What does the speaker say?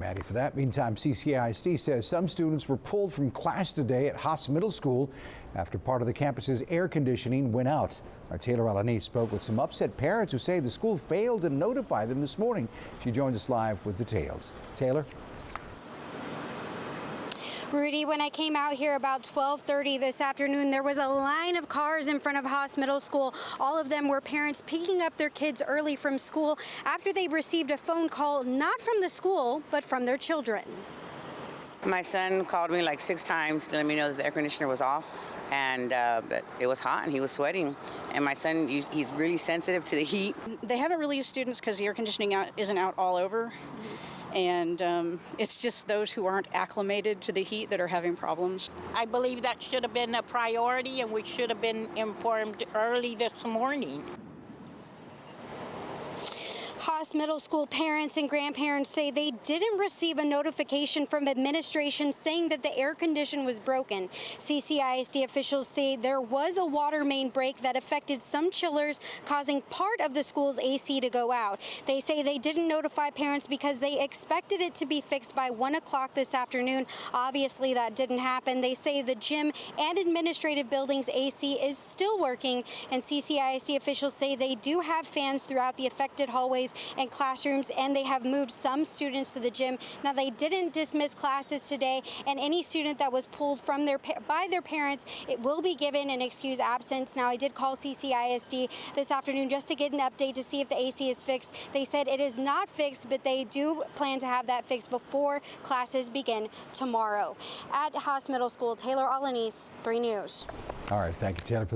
Maddie, for that. Meantime, CCISD says some students were pulled from class today at Haas Middle School after part of the campus's air conditioning went out. Our Taylor Alanis spoke with some upset parents who say the school failed to notify them this morning. She joins us live with details. Taylor? Rudy, when I came out here about 12:30 this afternoon, there was a line of cars in front of Haas Middle School. All of them were parents picking up their kids early from school after they received a phone call not from the school, but from their children. My son called me like 6 times to let me know that the air conditioner was off and that it was hot and he was sweating. And my son, he's really sensitive to the heat. They haven't released students because the air conditioning isn't out all over. And it's just those who aren't acclimated to the heat that are having problems. I believe that should have been a priority and we should have been informed early this morning. Haas Middle School parents and grandparents say they didn't receive a notification from administration saying that the air condition was broken. CCISD officials say there was a water main break that affected some chillers, causing part of the school's AC to go out. They say they didn't notify parents because they expected it to be fixed by 1 o'clock this afternoon. Obviously, that didn't happen. They say the gym and administrative building's AC is still working, and CCISD officials say they do have fans throughout the affected hallways and classrooms, and they have moved some students to the gym. Now, they didn't dismiss classes today, and any student that was pulled from by their parents, it will be given an excused absence. Now, I did call CCISD this afternoon just to get an update to see if the AC is fixed. They said it is not fixed, but they do plan to have that fixed before classes begin tomorrow. At Haas Middle School, Taylor Alanis, 3 News. All right, thank you, Taylor, for that.